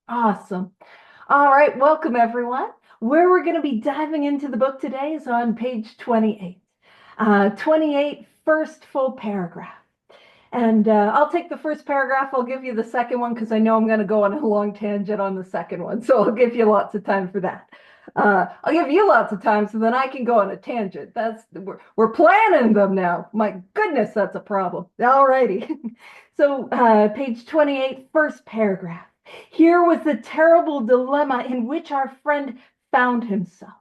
Awesome. All right, welcome everyone. Where we're going to be diving into the book today is on page 28. 28, first full paragraph. And I'll take the first paragraph. I'll give you the second one because I know I'm going to go on a long tangent on the second one. So I'll give you lots of time for that. I'll give you lots of time so then I can go on a tangent. We're planning them now. My goodness, that's a problem. All righty. So page 28, first paragraph. Here was the terrible dilemma in which our friend found himself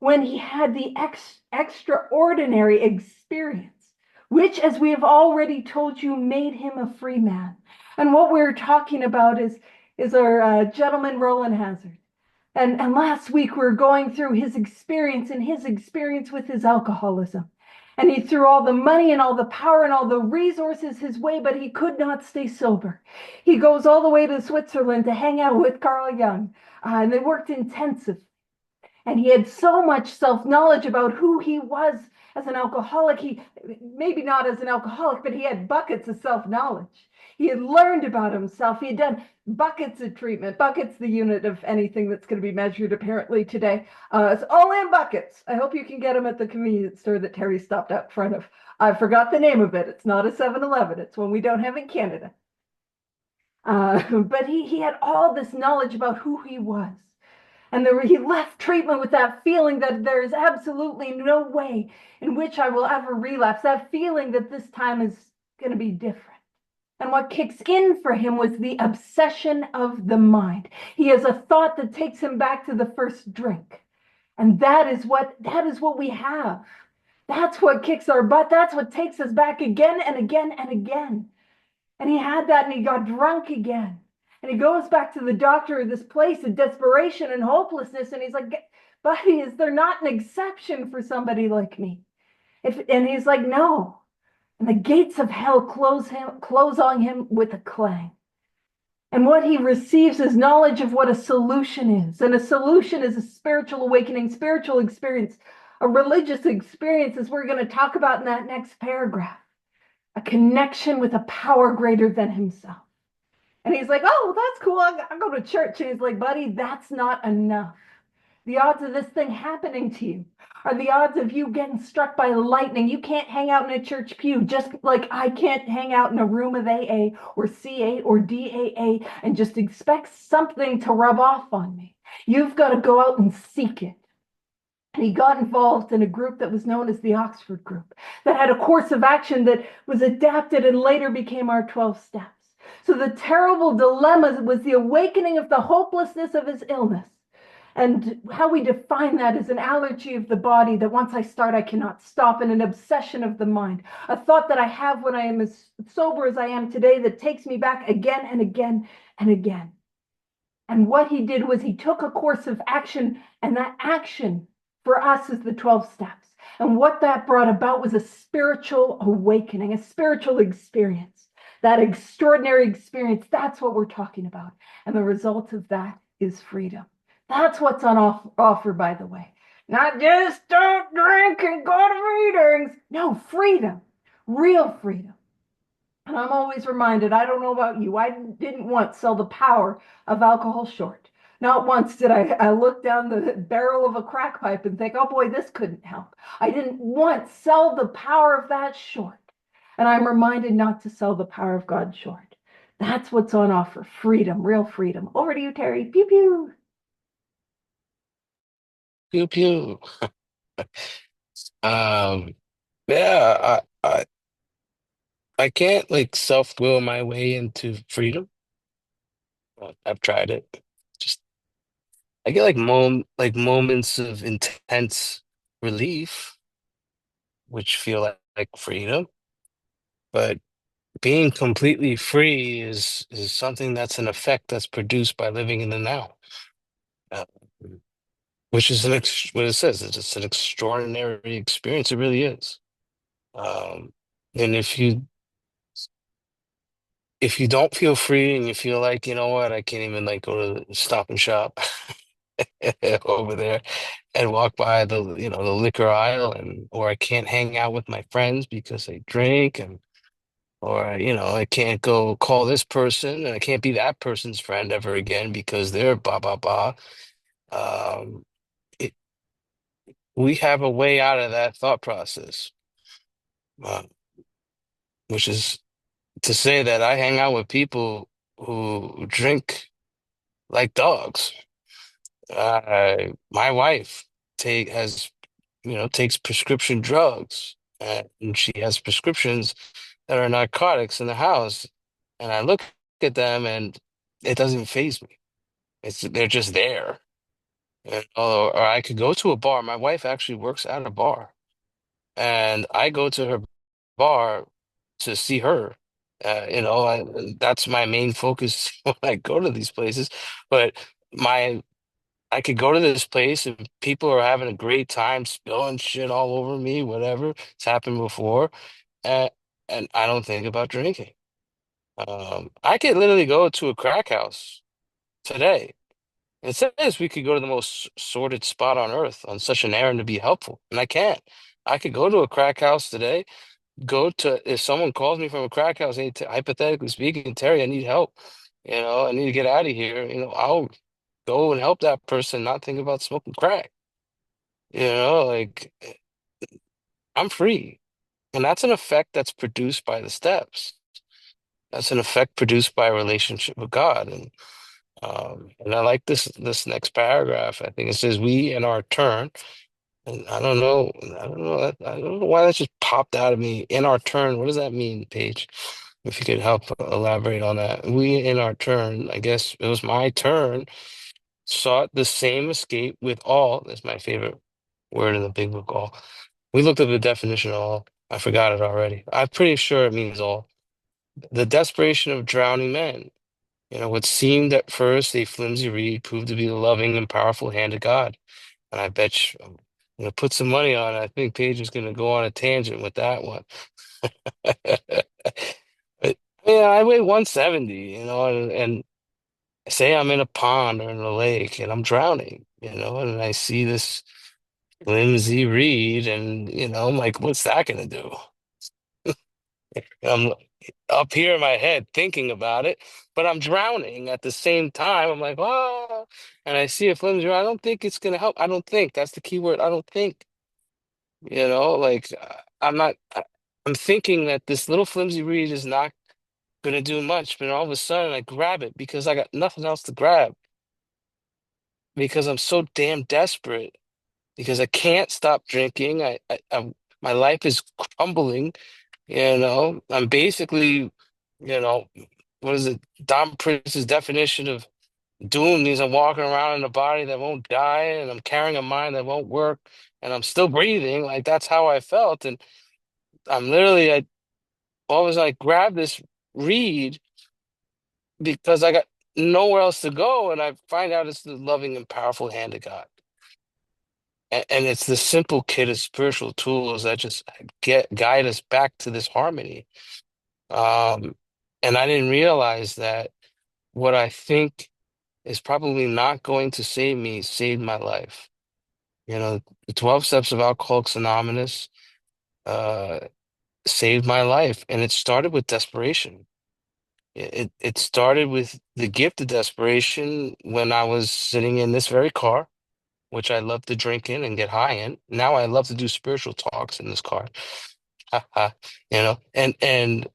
when he had the extraordinary experience, which, as we have already told you, made him a free man. And what we're talking about is our gentleman Roland Hazard. And last week we were going through his experience and his experience with his alcoholism. And he threw all the money and all the power and all the resources his way, but he could not stay sober. He goes all the way to Switzerland to hang out with Carl Jung, and they worked intensive. And he had so much self-knowledge about who he was as an alcoholic. He, maybe not as an alcoholic, but he had buckets of self-knowledge. He had learned about himself. He had done buckets of treatment. Buckets, the unit of anything that's going to be measured apparently today. It's all in buckets. I hope you can get them at the convenience store that Terry stopped out front of. I forgot the name of it. It's not a 7-Eleven. It's one we don't have in Canada. But he had all this knowledge about who he was. And he left treatment with that feeling that there is absolutely no way in which I will ever relapse, that feeling that this time is going to be different. And what kicks in for him was the obsession of the mind. He has a thought that takes him back to the first drink. And that is what we have. That's what kicks our butt. That's what takes us back again and again and again. And he had that and he got drunk again. And he goes back to the doctor of this place in desperation and hopelessness. And he's like, buddy, is there not an exception for somebody like me? And he's like, no. And the gates of hell close on him with a clang. And what he receives is knowledge of what a solution is. And a solution is a spiritual awakening, spiritual experience, a religious experience, as we're going to talk about in that next paragraph. A connection with a power greater than himself. And he's like, oh, well, that's cool. I'll go to church. And he's like, buddy, that's not enough. The odds of this thing happening to you are the odds of you getting struck by lightning. You can't hang out in a church pew, just like I can't hang out in a room of AA or CA or DAA and just expect something to rub off on me. You've got to go out and seek it. And he got involved in a group that was known as the Oxford Group, that had a course of action that was adapted and later became our 12 steps. So the terrible dilemma was the awakening of the hopelessness of his illness. And how we define that is an allergy of the body that once I start, I cannot stop, and an obsession of the mind. A thought that I have when I am as sober as I am today that takes me back again and again and again. And what he did was he took a course of action, and that action for us is the 12 steps. And what that brought about was a spiritual awakening, a spiritual experience. That extraordinary experience, that's what we're talking about. And the result of that is freedom. That's what's on offer, by the way. Not just don't drink and go to meetings. No, freedom, real freedom. And I'm always reminded, I don't know about you, I didn't once sell the power of alcohol short. Not once did I look down the barrel of a crack pipe and think, oh boy, this couldn't help. I didn't once sell the power of that short. And I'm reminded not to sell the power of God short. That's what's on offer, freedom, real freedom. Over to you, Terry. Pew, pew. Pew pew. Um, yeah, I can't like self-will my way into freedom. I've tried it. Just I get like moments of intense relief, which feel like freedom, but being completely free is something that's an effect that's produced by living in the now. Uh, which is what it says. It's just an extraordinary experience. It really is. Um, and if you don't feel free and you feel like, you know what, I can't even like go to Stop and Shop over there and walk by the liquor aisle, and or I can't hang out with my friends because they drink, and Or, I can't go call this person and I can't be that person's friend ever again because they're blah, blah, blah. Um, it, we have a way out of that thought process, uh, which is to say that I hang out with people who drink like dogs. My wife takes prescription drugs, and she has prescriptions that are narcotics in the house, and I look at them and it doesn't faze me. They're just there. Or I could go to a bar. My wife actually works at a bar, and I go to her bar to see her. That's my main focus when I go to these places. But my I could go to this place and people are having a great time spilling shit all over me, whatever. It's happened before. And, and I don't think about drinking. I could literally go to a crack house today. It says we could go to the most sordid spot on earth on such an errand to be helpful. And I can't. I could go to a crack house today, if someone calls me from a crack house, hey, hypothetically speaking, Terry, I need help. I need to get out of here. I'll go and help that person, not think about smoking crack. Like I'm free. And that's an effect that's produced by the steps. That's an effect produced by a relationship with God. And I like this next paragraph. I think it says, "We in our turn," and I don't know why that just popped out of me. In our turn, what does that mean, Paige? If you could help elaborate on that. We in our turn, I guess it was my turn, sought the same escape with all. That's my favorite word in the big book, all. We looked up the definition of all. I forgot it already. I'm pretty sure it means all. The desperation of drowning men. What seemed at first a flimsy reed proved to be the loving and powerful hand of God. And I bet you, I'm gonna put some money on it. I think Paige is gonna go on a tangent with that one. But yeah, I weigh 170, and say I'm in a pond or in a lake and I'm drowning, and I see this flimsy reed, and I'm like, what's that gonna do? I'm up here in my head thinking about it, but I'm drowning at the same time. I'm like, oh, and I see a flimsy reed. I don't think it's gonna help. I don't think that's the key word. I don't think, like I'm not. I'm thinking that this little flimsy reed is not gonna do much, but all of a sudden I grab it because I got nothing else to grab because I'm so damn desperate because I can't stop drinking. My life is crumbling. I'm basically, you know, what is it? Don Prince's definition of doom means I'm walking around in a body that won't die, and I'm carrying a mind that won't work, and I'm still breathing. Like that's how I felt, and I all of a sudden I grab this reed because I got nowhere else to go, and I find out it's the loving and powerful hand of God. And it's the simple kit of spiritual tools that just get guide us back to this harmony. Um, and I didn't realize that what I think is probably not going to save me saved my life. The 12 steps of Alcoholics Anonymous uh, saved my life, and it started with desperation. It started with the gift of desperation when I was sitting in this very car, which I love to drink in and get high in. Now I love to do spiritual talks in this car. And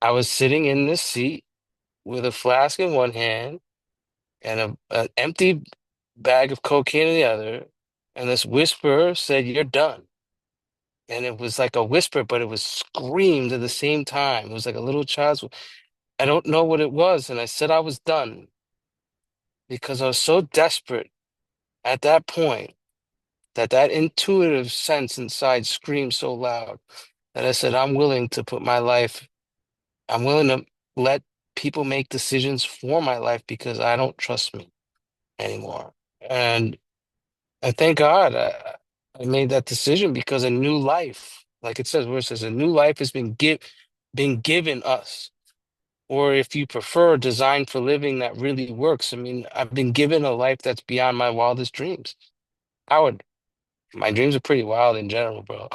I was sitting in this seat with a flask in one hand and an empty bag of cocaine in the other, and this whisper said, "You're done." And it was like a whisper, but it was screamed at the same time. It was like a little child's. I don't know what it was, and I said I was done because I was so desperate at that point that intuitive sense inside screamed so loud that I said, I'm willing to let people make decisions for my life because I don't trust me anymore. And I thank God I made that decision because a new life, like it says, where it says a new life has been given us. Or if you prefer, designed for living that really works. I mean, I've been given a life that's beyond my wildest dreams. My dreams are pretty wild in general, bro.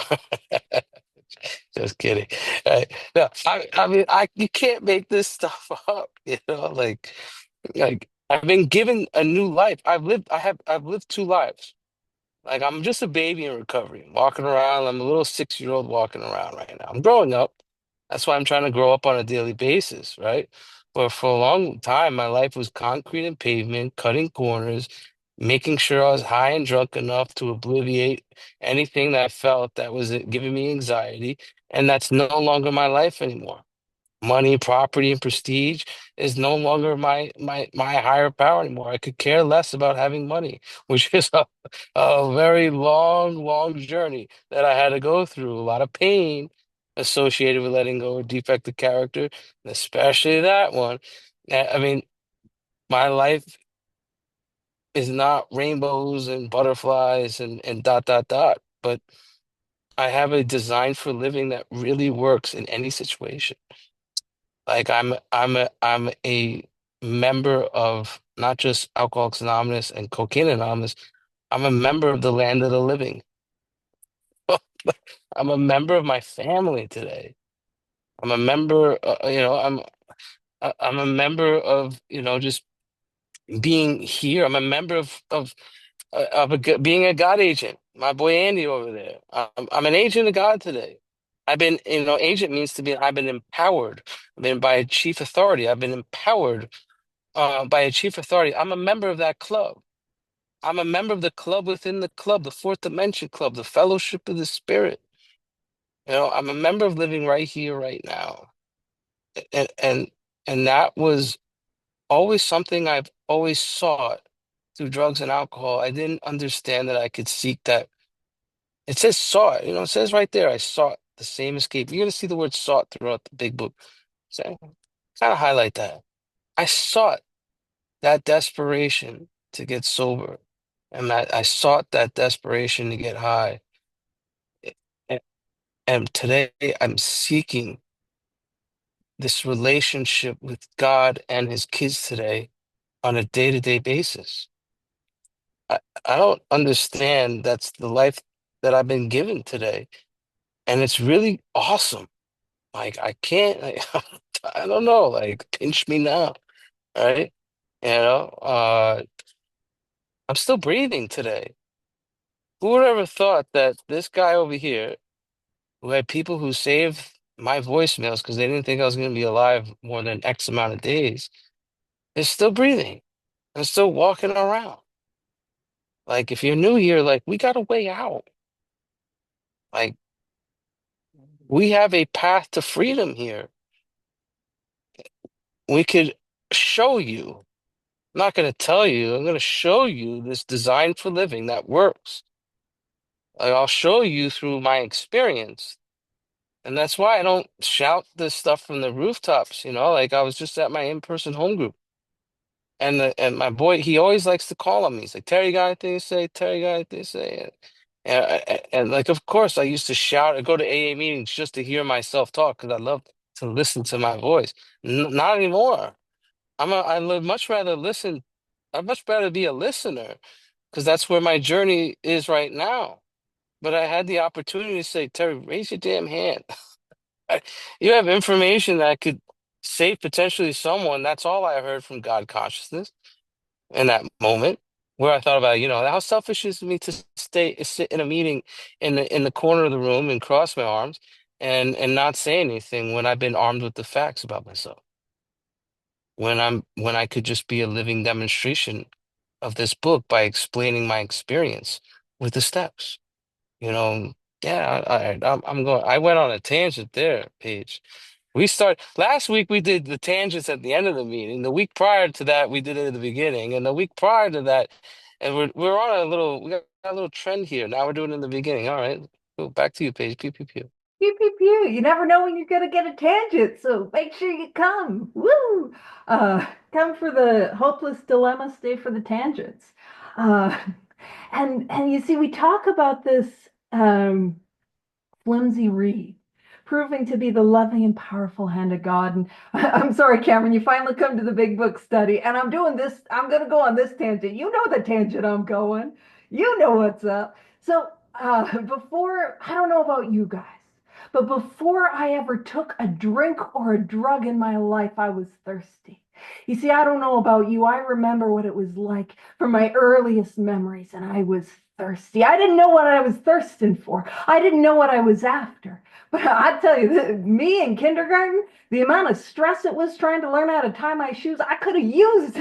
Just kidding. No, I mean, you can't make this stuff up, you know, like I've been given a new life. I've lived two lives. Like I'm just a baby in recovery, walking around. I'm a little 6 year old walking around right now. I'm growing up. That's why I'm trying to grow up on a daily basis, right? But for a long time, my life was concrete and pavement, cutting corners, making sure I was high and drunk enough to obliviate anything that I felt that was giving me anxiety. And that's no longer my life anymore. Money, property, and prestige is no longer my higher power anymore. I could care less about having money, which is a very long journey that I had to go through. A lot of pain associated with letting go of defective character, and especially that one. I mean, my life is not rainbows and butterflies and dot dot dot, but I have a design for living that really works in any situation. Like I'm a member of not just Alcoholics Anonymous and Cocaine Anonymous. I'm a member of the land of the living. I'm a member of my family today. I'm a member, I'm a member of, just being here. I'm a member being a God agent. My boy Andy over there. I'm an agent of God today. Agent means I've been empowered. I've been by a chief authority. I've been empowered by a chief authority. I'm a member of that club. I'm a member of the club within the club, the fourth dimension club, the fellowship of the spirit. I'm a member of living right here, right now. And and that was always something I've always sought through drugs and alcohol. I didn't understand that I could seek that. It says sought, it says right there, I sought the same escape. You're gonna see the word sought throughout the big book. So kind of highlight that. I sought that desperation to get sober, and that I sought that desperation to get high. And, and today I'm seeking this relationship with God and his kids today on a day-to-day basis. I, I don't understand that's the life that I've been given today. And it's really awesome. Like I can't, I don't know, like pinch me now, right? I'm still breathing today. Who would ever thought that this guy over here, who had people who saved my voicemails because they didn't think I was going to be alive more than X amount of days, is still breathing and still walking around. Like, if you're new here, like, we got a way out. Like, we have a path to freedom here. We could show you. I'm not going to tell you, I'm going to show you this design for living that works. Like, I'll show you through my experience. And that's why I don't shout this stuff from the rooftops, like I was just at my in-person home group. And my boy, he always likes to call on me. He's like, Terry, you got anything to say? Terry, you got anything to say? And like, of course, I used to shout. I go to AA meetings just to hear myself talk because I love to listen to my voice. N Not anymore. I would much rather listen. I'd much rather be a listener because that's where my journey is right now. But I had the opportunity to say, Terry, raise your damn hand. You have information that could save potentially someone. That's all I heard from God consciousness in that moment where I thought about, how selfish is it of me to sit in a meeting in the corner of the room and cross my arms and not say anything when I've been armed with the facts about myself. When I could just be a living demonstration of this book by explaining my experience with the steps. You know, yeah, I'm going. I went on a tangent there, Paige. We start last week. We did the tangents at the end of the meeting. The week prior to that, we did it at the beginning, and the week prior to that, and we're on a little. We got a little trend here. Now we're doing it in the beginning. All right, cool. Back to you, Paige. Pew pew pew. Pew, pew, pew. You never know when you're going to get a tangent, so make sure you come. Woo! Come for the hopeless dilemma, stay for the tangents. Uh, and you see, we talk about this um, flimsy reed proving to be the loving and powerful hand of God. And I'm sorry, Cameron, you finally come to the big book study, and I'm doing this. I'm going to go on this tangent. You know the tangent I'm going. You know what's up. So before, I don't know about you guys, But before I ever took a drink or a drug in my life, I was thirsty. You see, I don't know about you. I remember what it was like from my earliest memories, and I was thirsty. I didn't know what I was thirsting for. I didn't know what I was after. But I tell you, me in kindergarten, the amount of stress it was trying to learn how to tie my shoes, I could have used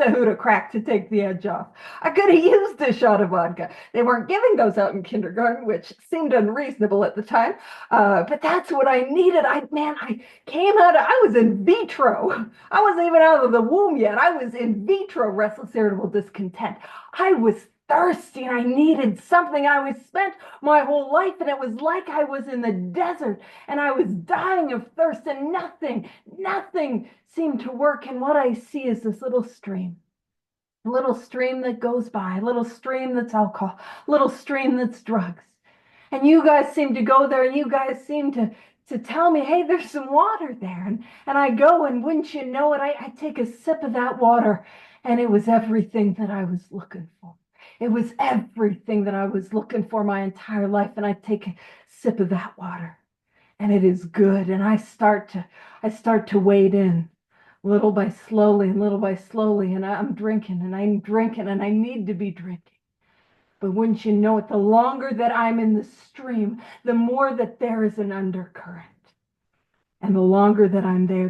a hoot of crack to take the edge off. I could have used a shot of vodka. They weren't giving those out in kindergarten, which seemed unreasonable at the time. But that's what I needed. I came out, I was in vitro. I wasn't even out of the womb yet. I was in vitro restless, irritable discontent. I was thirsty and I needed something. I was spent my whole life and it was like I was in the desert and I was dying of thirst and nothing seemed to work. And what I see is this little stream. A little stream that goes by, a little stream that's alcohol, a little stream that's drugs. And you guys seem to go there and you guys seem to tell me, hey, there's some water there. And I go and wouldn't you know it, I take a sip of that water and it was everything that I was looking for. It was everything that I was looking for my entire life. And I take a sip of that water and it is good. And I start to wade in little by slowly and little by slowly. And I'm drinking and I'm drinking and I need to be drinking. But wouldn't you know it, the longer that I'm in the stream, the more that there is an undercurrent. And the longer that I'm there,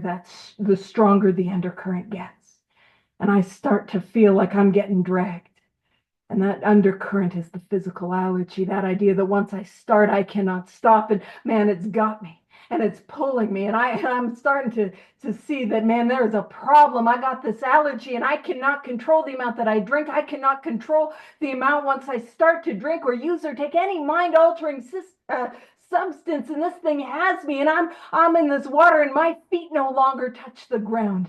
the stronger the undercurrent gets. And I start to feel like I'm getting dragged. And that undercurrent is the physical allergy, that idea that once I start, I cannot stop. And man, it's got me and it's pulling me. And I'm starting to see that, man, there is a problem. I got this allergy and I cannot control the amount that I drink. I cannot control the amount once I start to drink or use or take any mind-altering substance. And this thing has me and I'm in this water and my feet no longer touch the ground.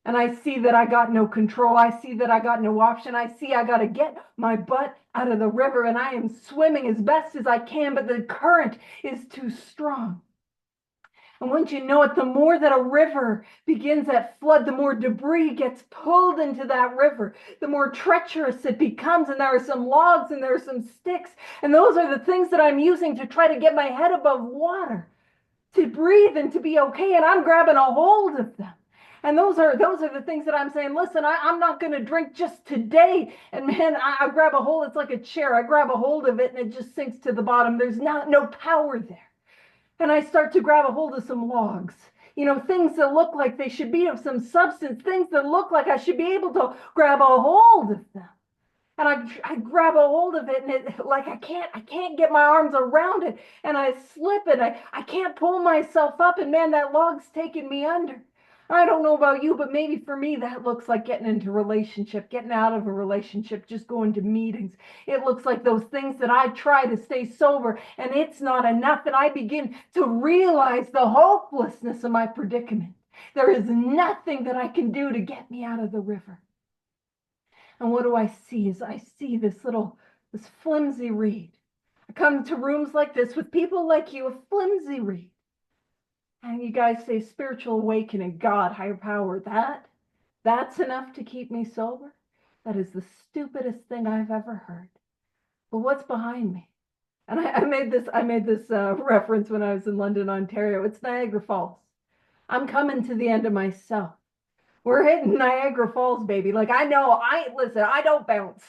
And I see that I got no control. I see that I got no option. I see I got to get my butt out of the river and I am swimming as best as I can, but the current is too strong. And once you know it, the more that a river begins that flood, the more debris gets pulled into that river, the more treacherous it becomes. And there are some logs and there are some sticks. And those are the things that I'm using to try to get my head above water, to breathe and to be okay. And I'm grabbing a hold of them. And those are the things that I'm saying, listen, I'm not going to drink just today. And man, I grab a hold. It's like a chair. I grab a hold of it and it just sinks to the bottom. There's no power there. And I start to grab a hold of some logs, things that look like they should be of some substance, things that look like I should be able to grab a hold of them. And I grab a hold of it and it like I can't get my arms around it. And I slip and I can't pull myself up. And man, that log's taking me under. I don't know about you, but maybe for me, that looks like getting into a relationship, getting out of a relationship, just going to meetings. It looks like those things that I try to stay sober and it's not enough. And I begin to realize the hopelessness of my predicament. There is nothing that I can do to get me out of the river. And what do I see? I see this flimsy reed. I come to rooms like this with people like you, a flimsy reed. And you guys say spiritual awakening, God, higher power, that's enough to keep me sober? That is the stupidest thing I've ever heard. But what's behind me? And I made this reference when I was in London, Ontario. It's Niagara Falls. I'm coming to the end of myself. We're hitting Niagara Falls, baby. Like I don't bounce.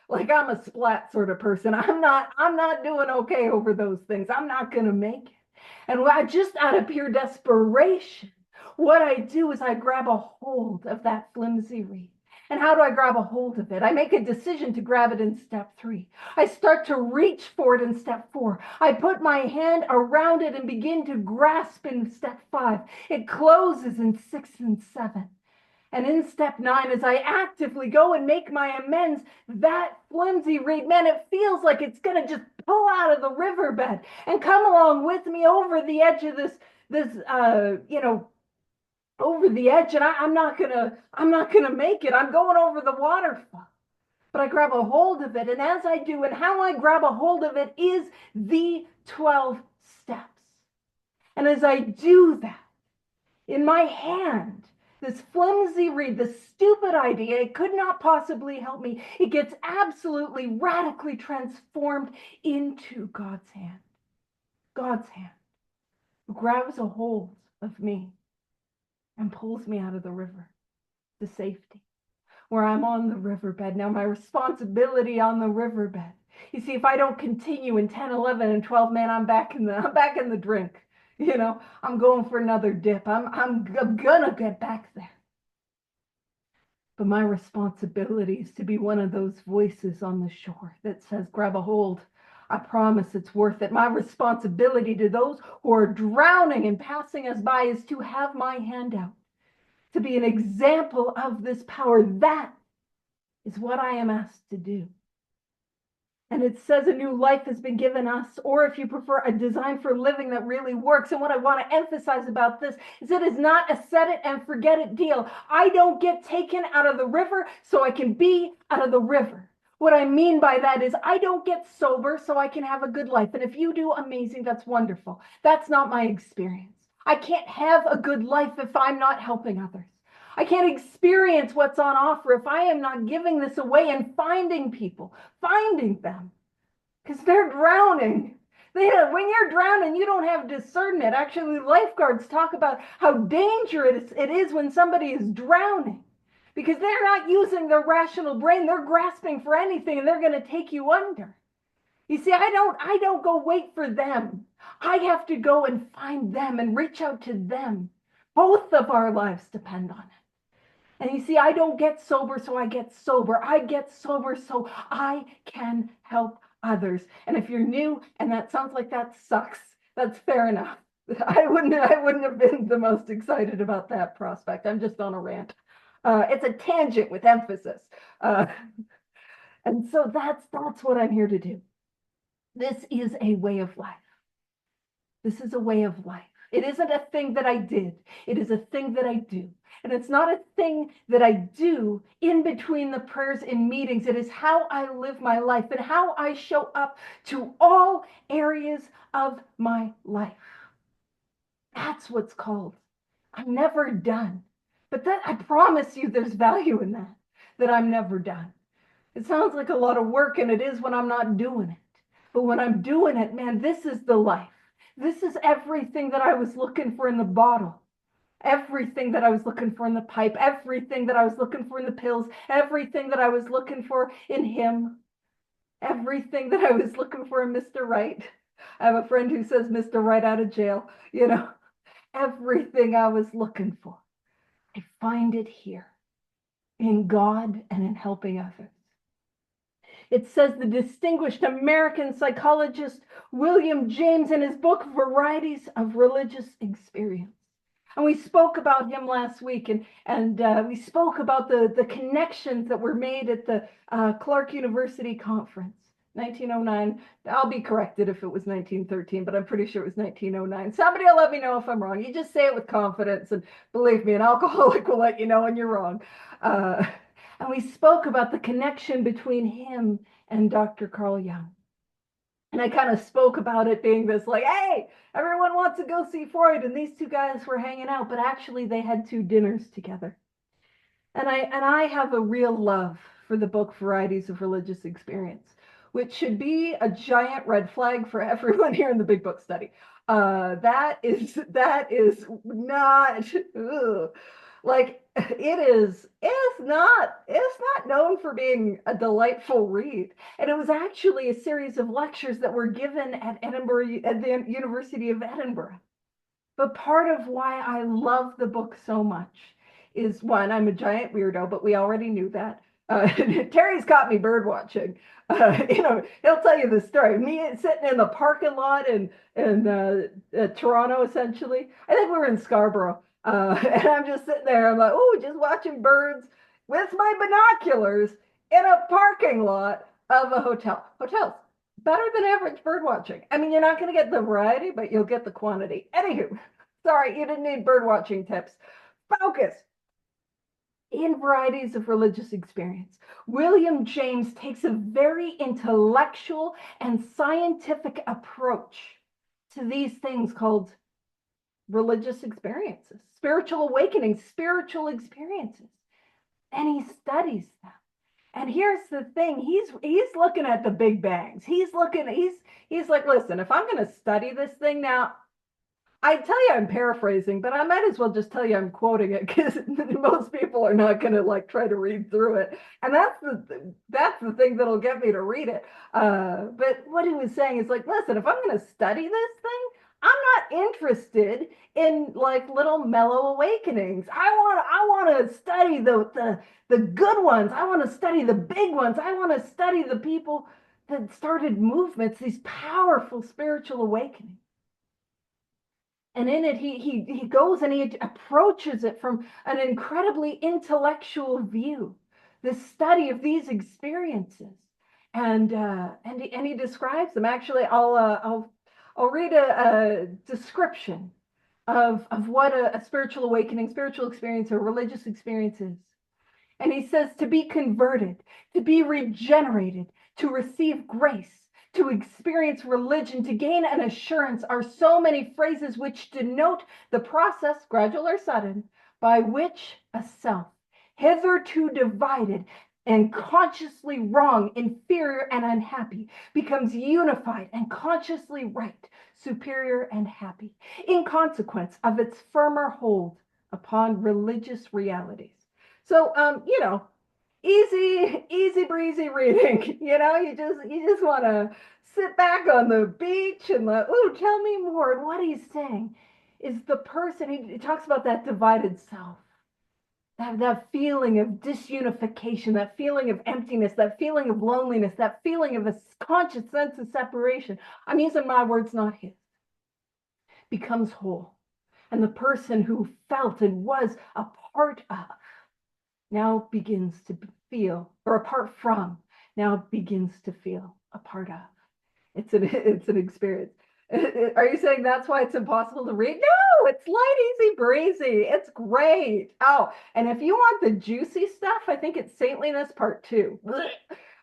Like I'm a splat sort of person. I'm not doing okay over those things. I'm not going to make it. And I just out of pure desperation, what I do is I grab a hold of that flimsy reed. And how do I grab a hold of it? I make a decision to grab it in step 3. I start to reach for it in step 4. I put my hand around it and begin to grasp in step 5. It closes in 6 and 7. And in step 9, as I actively go and make my amends, that flimsy reed, man, it feels like it's going to just pull out of the riverbed and come along with me over the edge of over the edge. And I'm not gonna make it. I'm going over the waterfall. But I grab a hold of it. And as I do, and how I grab a hold of it is the 12 steps. And as I do that, in my hand, this flimsy reed, this stupid idea, it could not possibly help me. It gets absolutely radically transformed into God's hand. God's hand, who grabs a hold of me and pulls me out of the river to safety, where I'm on the riverbed. Now, my responsibility on the riverbed. You see, if I don't continue in 10, 11, and 12, man, I'm back in the drink. You know, I'm going for another dip. I'm gonna get back there. But my responsibility is to be one of those voices on the shore that says, grab a hold. I promise it's worth it. My responsibility to those who are drowning and passing us by is to have my hand out, to be an example of this power. That is what I am asked to do. And it says a new life has been given us, or if you prefer, a design for living that really works. And what I want to emphasize about this is it is not a set it and forget it deal. I don't get taken out of the river so I can be out of the river. What I mean by that is I don't get sober so I can have a good life. And if you do, amazing, that's wonderful. That's not my experience. I can't have a good life if I'm not helping others. I can't experience what's on offer if I am not giving this away and finding people, finding them, because they're drowning. When you're drowning, you don't have discernment. Actually, lifeguards talk about how dangerous it is when somebody is drowning, because they're not using their rational brain. They're grasping for anything, and they're going to take you under. You see, I don't go wait for them. I have to go and find them and reach out to them. Both of our lives depend on it. And you see, I don't get sober so I get sober. I get sober so I can help others. And if you're new and that sounds like that sucks, that's fair enough. I wouldn't have been the most excited about that prospect. I'm just on a rant. It's a tangent with emphasis. And so that's what I'm here to do. This is a way of life. This is a way of life. It isn't a thing that I did. It is a thing that I do. And it's not a thing that I do in between the prayers and meetings. It is how I live my life and how I show up to all areas of my life. That's what's called. I'm never done. But that, I promise you there's value in that I'm never done. It sounds like a lot of work, and it is when I'm not doing it. But when I'm doing it, man, this is the life. This is everything that I was looking for in the bottle. Everything that I was looking for in the pipe. Everything that I was looking for in the pills. Everything that I was looking for in him. Everything that I was looking for in Mr. Right. I have a friend who says Mr. Right out of jail. You know, everything I was looking for. I find it here in God and in helping others. It says the distinguished American psychologist William James in his book, Varieties of Religious Experience. And we spoke about him last week, and we spoke about the connections that were made at the Clark University Conference, 1909. I'll be corrected if it was 1913, but I'm pretty sure it was 1909. Somebody will let me know if I'm wrong. You just say it with confidence, and believe me, an alcoholic will let you know when you're wrong. And we spoke about the connection between him and Dr. Carl Jung. And I kind of spoke about it being this like, hey, everyone wants to go see Freud, and these two guys were hanging out, but actually they had 2 dinners together. And I have a real love for the book Varieties of Religious Experience, which should be a giant red flag for everyone here in the Big Book Study. That is not like it's not known for being a delightful read. And it was actually a series of lectures that were given at the University of Edinburgh. But part of why I love the book so much is, one, I'm a giant weirdo, but we already knew that. Terry's caught me bird watching. He'll tell you the story. Me sitting in the parking lot in Toronto, essentially. I think we were in Scarborough. And I'm just sitting there. I'm like, oh, just watching birds with my binoculars in a parking lot of a hotel. Hotels, better than average bird watching. I mean, you're not going to get the variety, but you'll get the quantity. Anywho, sorry, you didn't need bird watching tips. Focus. In Varieties of Religious Experience, William James takes a very intellectual and scientific approach to these things called religious experiences, spiritual awakenings, spiritual experiences. And he studies them. And here's the thing, he's looking at the big bangs. He's like, listen, if I'm going to study this thing now, I tell you I'm paraphrasing, but I might as well just tell you I'm quoting it because most people are not going to like try to read through it, and that's the thing that'll get me to read it. But what he was saying is like, listen, if I'm going to study this thing, I'm not interested in like little mellow awakenings. I want to study the good ones. I want to study the big ones. I want to study the people that started movements, these powerful spiritual awakenings. And in it, he goes and he approaches it from an incredibly intellectual view, the study of these experiences, and he describes them. Actually, I'll read a description of what a spiritual awakening, spiritual experience, or religious experience is. And he says to be converted, to be regenerated, to receive grace, to experience religion, to gain an assurance are so many phrases which denote the process, gradual or sudden, by which a self, hitherto divided and consciously wrong, inferior, and unhappy, becomes unified and consciously right, superior, and happy, in consequence of its firmer hold upon religious realities. So, easy breezy reading. You just want to sit back on the beach and like, oh, tell me more. And what he's saying is the person, he talks about that divided self, that feeling of disunification, that feeling of emptiness, that feeling of loneliness, that feeling of a conscious sense of separation. I'm using my words, not his, becomes whole. And the person who felt and was a part of now begins to feel, or apart from, now begins to feel a part of. It's an experience. Are you saying that's why it's impossible to read? No, it's light, easy, breezy. It's great. Oh, and if you want the juicy stuff, I think it's Saintliness Part 2.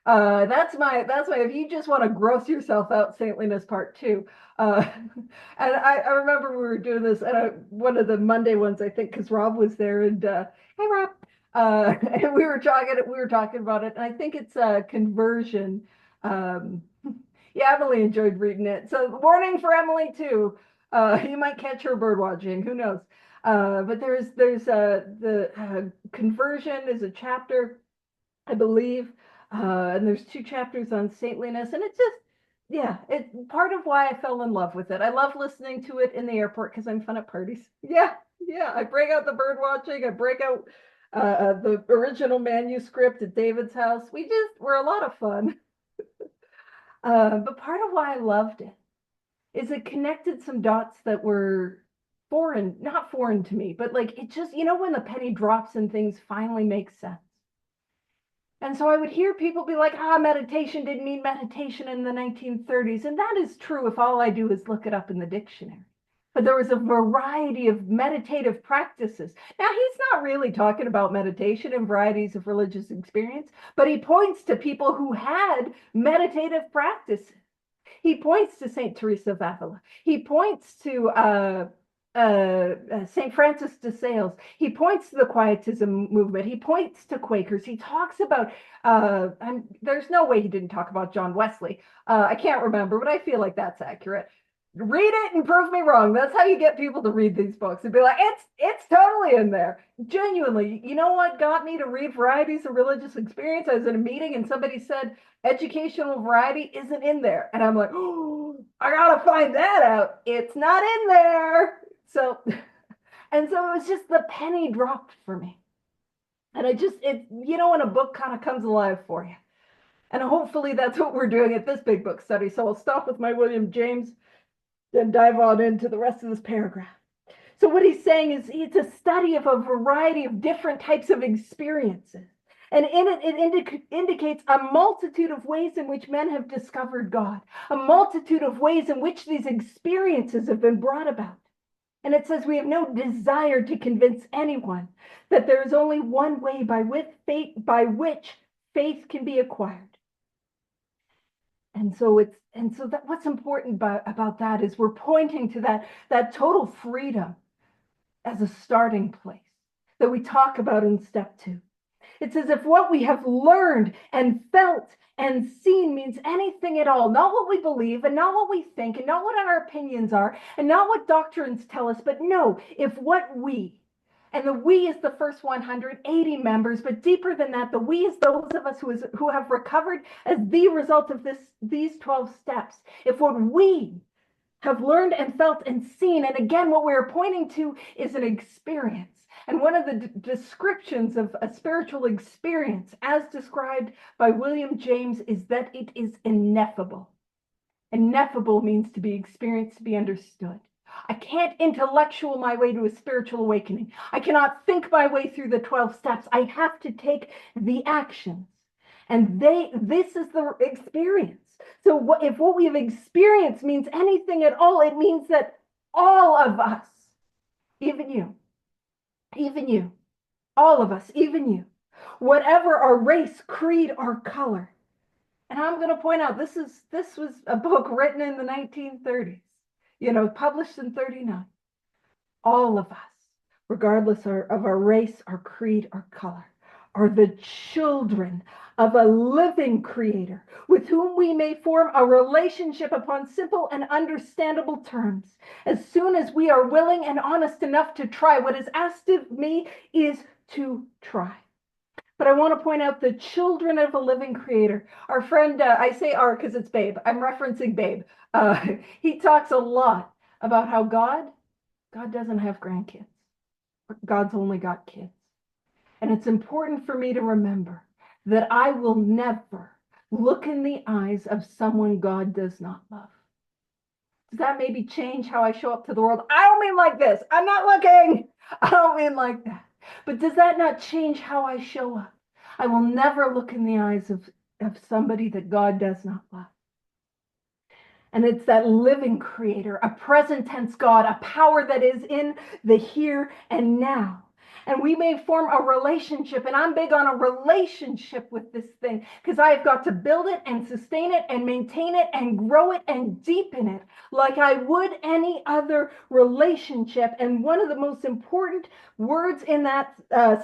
That's my if you just want to gross yourself out, Saintliness Part 2. And I remember we were doing this at one of the Monday ones, I think, because Rob was there, and hey Rob. And we were talking about it, and I think it's a conversion. Um, yeah, Emily enjoyed reading it. So warning for Emily too. You might catch her bird watching. Who knows? But there's the conversion is a chapter, I believe, and there's two chapters on saintliness, and it's just yeah, it's part of why I fell in love with it. I love listening to it in the airport because I'm fun at parties. Yeah, yeah. I break out the bird watching. I break out the original manuscript at David's house. We're a lot of fun. But part of why I loved it is it connected some dots that were foreign, not foreign to me, but like it just, when the penny drops and things finally make sense. And so I would hear people be like, meditation didn't mean meditation in the 1930s. And that is true if all I do is look it up in the dictionary. But there was a variety of meditative practices. Now, he's not really talking about meditation and varieties of religious experience, but he points to people who had meditative practices. He points to St. Teresa of Avila. He points to St. Francis de Sales. He points to the Quietism movement. He points to Quakers. He talks about, there's no way he didn't talk about John Wesley. I can't remember, but I feel like that's accurate. Read it and prove me wrong. That's how you get people to read these books and be like, it's totally in there. Genuinely, you know what got me to read Varieties of Religious Experience? I was in a meeting and somebody said educational variety isn't in there. And I'm like, oh, I gotta find that out. It's not in there. So, and so it was just the penny dropped for me. And when a book kind of comes alive for you. And hopefully that's what we're doing at this big book study. So I'll stop with my William James and dive on into the rest of this paragraph. So what he's saying is it's a study of a variety of different types of experiences. And in it, it indicates a multitude of ways in which men have discovered God, a multitude of ways in which these experiences have been brought about. And it says we have no desire to convince anyone that there is only one way by which faith can be acquired. And so what's important about that is we're pointing to that total freedom as a starting place that we talk about in step 2. It's as if what we have learned and felt and seen means anything at all. Not what we believe and not what we think and not what our opinions are and not what doctrines tell us, but no, if what we, and the we is the first 180 members, but deeper than that, the we is those of us who have recovered as the result of these 12 steps. If what we have learned and felt and seen, and again, what we're pointing to is an experience. And one of the descriptions of a spiritual experience, as described by William James, is that it is ineffable. Ineffable means to be experienced, to be understood. I can't intellectual my way to a spiritual awakening. I cannot think my way through the 12 steps. I have to take the actions. And this is the experience. So if what we've experienced means anything at all, it means that all of us, even you, all of us, even you, whatever our race, creed, or color. And I'm going to point out this was a book written in the 1930s, published in 39. All of us, regardless of our race, our creed, our color, are the children of a living creator with whom we may form a relationship upon simple and understandable terms. As soon as we are willing and honest enough to try, what is asked of me is to try. But I want to point out the children of a living creator. Our friend, I say our because it's Babe. I'm referencing Babe. He talks a lot about how God doesn't have grandkids. God's only got kids. And it's important for me to remember that I will never look in the eyes of someone God does not love. Does that maybe change how I show up to the world? I don't mean like this. I'm not looking. I don't mean like that. But does that not change how I show up? I will never look in the eyes of somebody that God does not love. And it's that living creator, a present tense God, a power that is in the here and now. And we may form a relationship, and I'm big on a relationship with this thing because I have got to build it and sustain it and maintain it and grow it and deepen it like I would any other relationship. And one of the most important words in that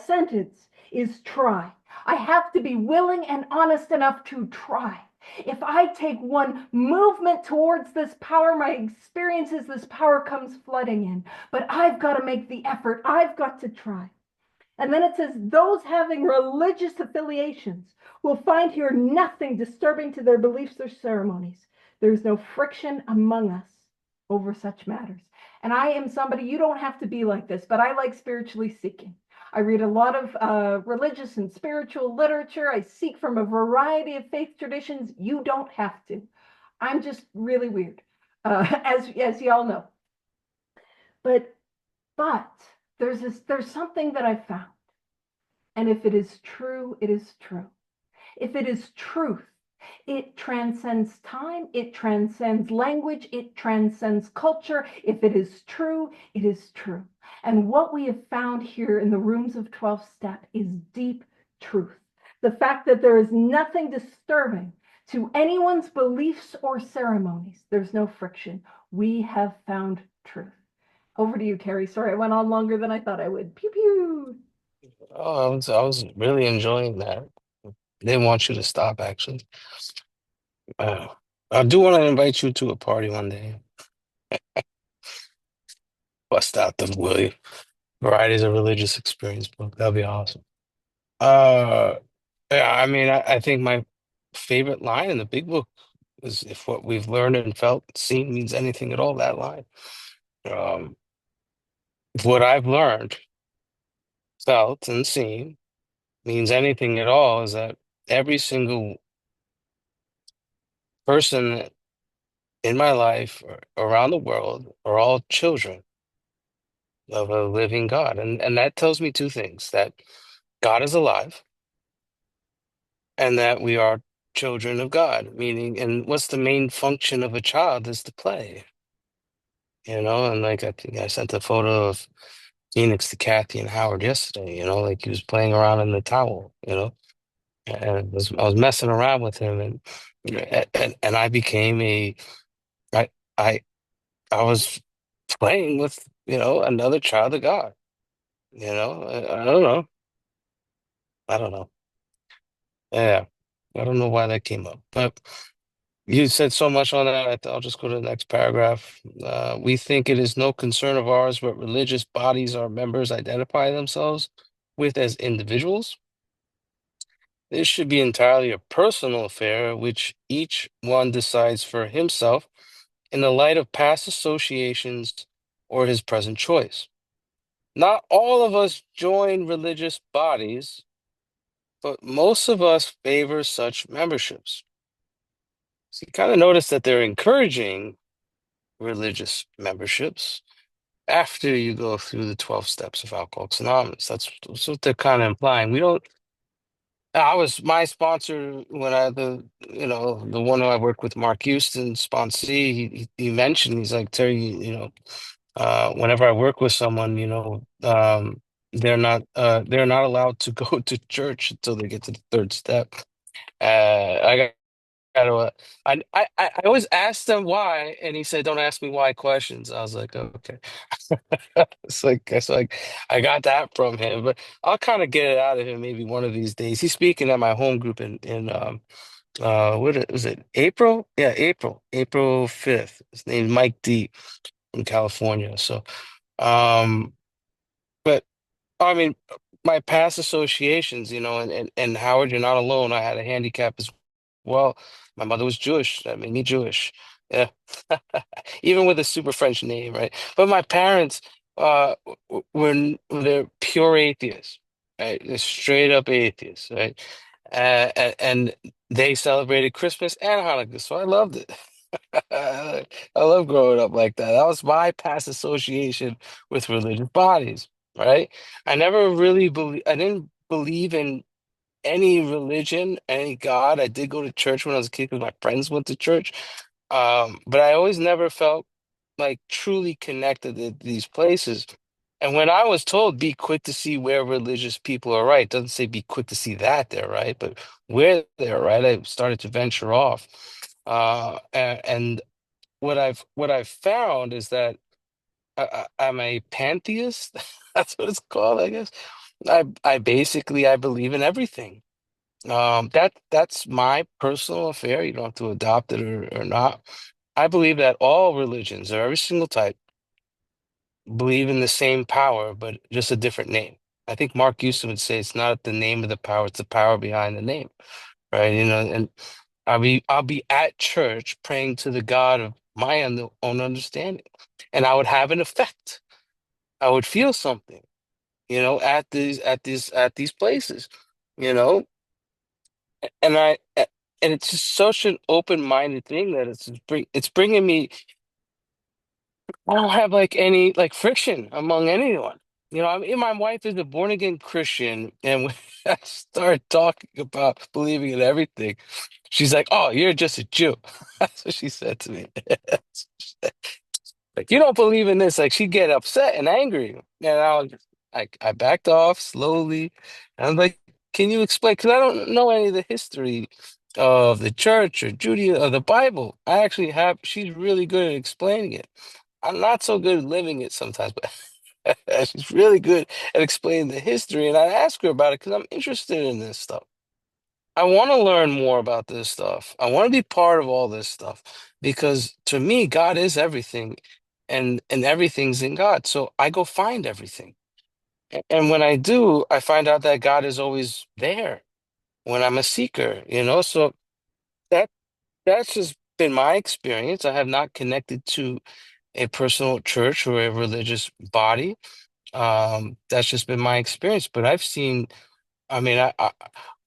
sentence is try. I have to be willing and honest enough to try. If I take one movement towards this power, my experiences, this power comes flooding in. But I've got to make the effort. I've got to try. And then it says, those having religious affiliations will find here nothing disturbing to their beliefs or ceremonies. There's no friction among us over such matters. And I am somebody, you don't have to be like this, but I like spiritually seeking. I read a lot of religious and spiritual literature. I seek from a variety of faith traditions. You don't have to. I'm just really weird, as y'all know. But there's something that I found. And if it is true, it is true. If it is truth, it transcends time, it transcends language, it transcends culture. If it is true, it is true. And what we have found here in the rooms of 12 step is deep truth. The fact that there is nothing disturbing to anyone's beliefs or ceremonies. There's no friction. We have found truth. Over to you, Terry. Sorry, I went on longer than I thought I would. Pew pew. Oh, I was really enjoying that. Didn't want you to stop, actually. Uh, I do want to invite you to a party one day. Bust out the William Varieties of Religious Experience book. That'd be awesome. Uh, yeah, I mean, I think my favorite line in the big book is if what we've learned and felt, seen means anything at all, that line. Um, if what I've learned, felt, and seen means anything at all, is that every single person in my life or around the world are all children of a living God. And that tells me two things, that God is alive and that we are children of God, meaning, and what's the main function of a child is to play, and like I think I sent a photo of Phoenix to Kathy and Howard yesterday, like he was playing around in the towel, and I was messing around with him and I became I I I was playing with, another child of God, I don't know. I don't know. Yeah, I don't know why that came up, but you said so much on that. I'll just go to the next paragraph. We think it is no concern of ours what religious bodies our members identify themselves with as individuals. This should be entirely a personal affair, which each one decides for himself in the light of past associations or his present choice. Not all of us join religious bodies, but most of us favor such memberships. So you kind of notice that they're encouraging religious memberships after you go through the 12 steps of Alcoholics Anonymous. That's what they're kind of implying. We don't, I was my sponsor when the one who I worked with, Mark Houston, sponsee, he mentioned, he's like, Terry, whenever I work with someone, they're not allowed to go to church until they get to the third step. I got to, I always asked them why, and he said, "Don't ask me why questions." I was like, "Okay." It's like I got that from him, but I'll kind of get it out of him maybe one of these days. He's speaking at my home group was it April? Yeah, April 5th. His name's Mike D from California. So um, but I mean, my past associations, and Howard, you're not alone. I had a handicap as well. My mother was Jewish. That made me Jewish. Yeah. Even with a super French name, right? But my parents they're pure atheists, right? They're straight up atheists, right? And they celebrated Christmas and Hanukkah, so I loved it. I love growing up like that. That was my past association with religious bodies, right? I didn't believe in any religion, any God. I did go to church when I was a kid because my friends went to church. But I always never felt like truly connected to these places. And when I was told, be quick to see where religious people are right, it doesn't say be quick to see that they're right, but where they're right, I started to venture off. And what I've found is that I'm a pantheist. That's what it's called, I guess. I basically I believe in everything. That's my personal affair. You don't have to adopt it or not. I believe that all religions, or every single type, believe in the same power, but just a different name. I think Mark Houston would say it's not the name of the power, it's the power behind the name, right? And I'll be at church praying to the God of my own understanding, and I would have an effect. I would feel something, at these places, you know, and and it's just such an open-minded thing that it's bringing me. I don't have like any like friction among anyone. My wife is a born again Christian, and when I start talking about believing in everything, she's like, "Oh, you're just a Jew." That's what she said to me. Like, you don't believe in this. Like, she'd get upset and angry. And I backed off slowly. And I'm like, can you explain? Because I don't know any of the history of the church or Judaism or the Bible. She's really good at explaining it. I'm not so good at living it sometimes, but she's really good at explaining the history. And I ask her about it because I'm interested in this stuff. I want to learn more about this stuff. I want to be part of all this stuff because to me, God is everything and everything's in God. So I go find everything. And when I do, I find out that God is always there when I'm a seeker. So that that's just been my experience. I have not connected to a personal church or a religious body. That's just been my experience. But I've seen I mean,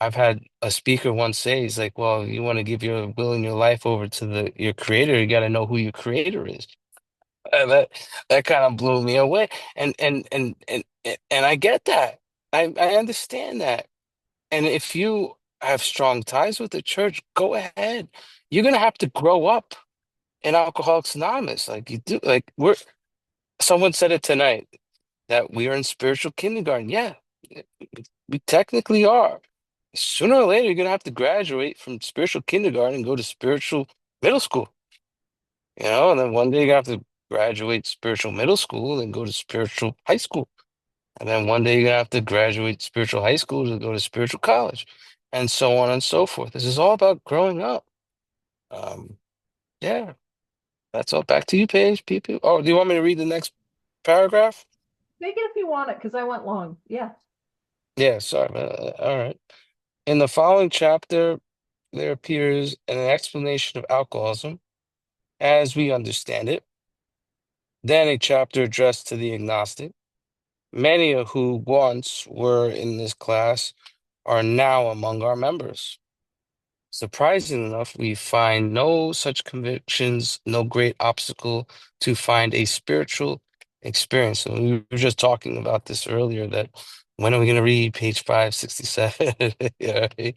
I've had a speaker once say, he's like, well, you want to give your will and your life over to your creator, you got to know who your creator is. And that kind of blew me away. And I get that. I understand that. And if you have strong ties with the church, go ahead. You're gonna have to grow up in Alcoholics Anonymous. Like you do, like someone said it tonight that we are in spiritual kindergarten. Yeah, we technically are. Sooner or later, you're gonna have to graduate from spiritual kindergarten and go to spiritual middle school, and then one day you're gonna have to graduate spiritual middle school and go to spiritual high school. And then one day you're gonna have to graduate spiritual high school to go to spiritual college. and so on and so forth. This is all about growing up. Um, yeah, that's all. Back to you, Paige. People. Oh, do you want me to read the next paragraph? Make it if you want it, because I went long. Yeah. Yeah, sorry. All right. In the following chapter, there appears an explanation of alcoholism as we understand it, then a chapter addressed to the agnostic. Many of who once were in this class are now among our members. Surprising enough, we find no such convictions, no great obstacle to find a spiritual experience. So we were just talking about this earlier that when are we going to read page 567? Yeah, right.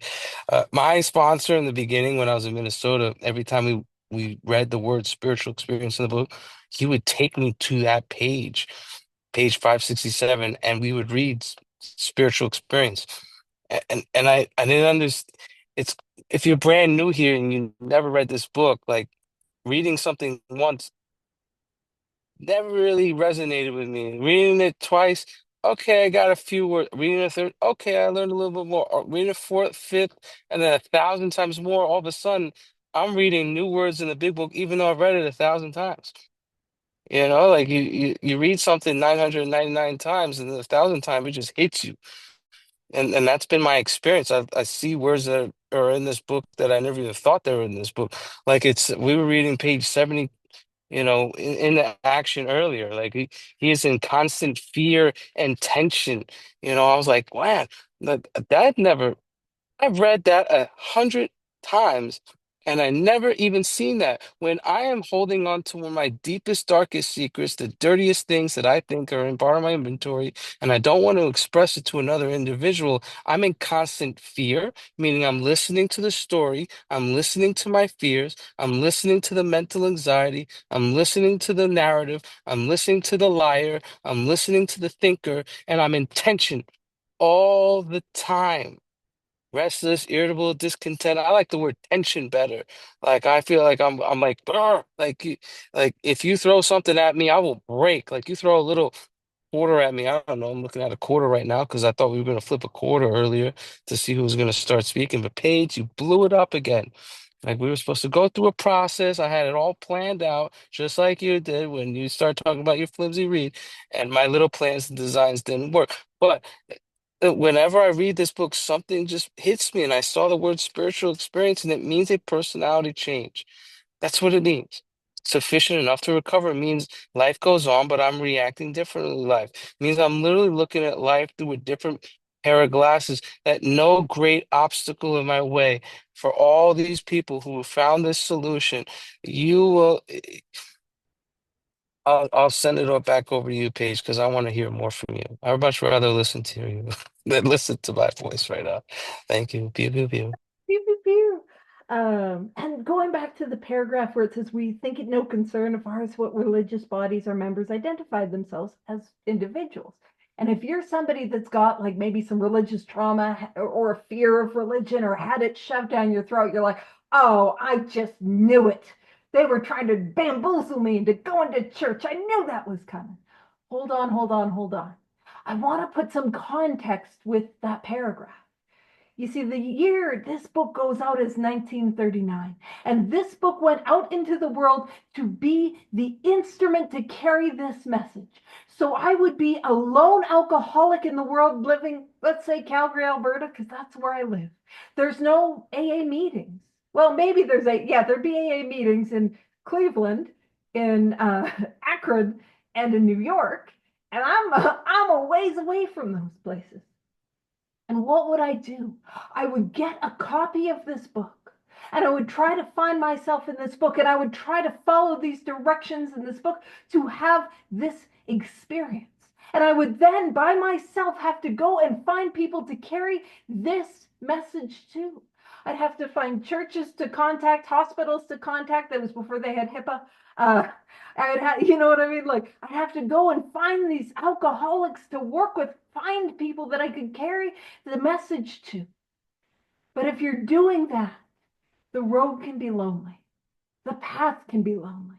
My sponsor in the beginning, when I was in Minnesota, every time we read the word spiritual experience in the book, he would take me to that page, page 567, and we would read spiritual experience. And I didn't understand. It's if you're brand new here and you never read this book, like reading something once never really resonated with me. Reading it twice, okay, I got a few words. Reading a third, okay, I learned a little bit more. Reading a fourth, fifth, and then 1,000 times more, all of a sudden, I'm reading new words in the big book, even though I've read it 1,000 times. You know, like you read something 999 times, and the 1,000th time it just hits you. And that's been my experience. I see words that are in this book that I never even thought they were in this book. Like we were reading page 70, in the action earlier. Like he is in constant fear and tension. I was like, wow, that never I've read that 100 times and I never even seen that. When I am holding on to one of my deepest, darkest secrets, the dirtiest things that I think are in part of my inventory, and I don't want to express it to another individual, I'm in constant fear, meaning I'm listening to the story, I'm listening to my fears, I'm listening to the mental anxiety, I'm listening to the narrative, I'm listening to the liar, I'm listening to the thinker, and I'm in tension all the time. Restless, irritable, discontent. I like the word tension better. Like I feel like I'm like "Brr," like like if you throw something at me, I will break. Like you throw a little quarter at me. I don't know. I'm looking at a quarter right now because I thought we were gonna flip a quarter earlier to see who was gonna start speaking. But Paige, you blew it up again. Like we were supposed to go through a process. I had it all planned out, just like you did when you start talking about your flimsy read, and my little plans and designs didn't work. But whenever I read this book, something just hits me, and I saw the word spiritual experience, and it means a personality change. That's what it means. Sufficient enough to recover. It means life goes on, but I'm reacting differently to life. It means I'm literally looking at life through a different pair of glasses, that no great obstacle in my way. For all these people who have found this solution, you will. I'll send it all back over to you, Paige, because I want to hear more from you. I'd much rather listen to you than listen to my voice right now. Thank you. Pew, pew, pew. Pew, pew, pew. And going back to the paragraph where it says, we think it no concern of ours what religious bodies our members identify themselves as individuals. And if you're somebody that's got like maybe some religious trauma or a fear of religion or had it shoved down your throat, you're like, oh, I just knew it. They were trying to bamboozle me into going to church. I knew that was coming. Hold on, hold on, hold on. I want to put some context with that paragraph. You see, the year this book goes out is 1939. And this book went out into the world to be the instrument to carry this message. So I would be a lone alcoholic in the world living, let's say, Calgary, Alberta, because that's where I live. There's no AA meetings. Well, maybe there'd be AA meetings in Cleveland, in Akron, and in New York. And I'm a ways away from those places. And what would I do? I would get a copy of this book and I would try to find myself in this book and I would try to follow these directions in this book to have this experience. And I would then by myself have to go and find people to carry this message to. I'd have to find churches to contact, hospitals to contact. That was before they had HIPAA. Uh, I would have, you know what I mean? Like, I'd have to go and find these alcoholics to work with, find people that I could carry the message to. But if you're doing that, the road can be lonely. The path can be lonely.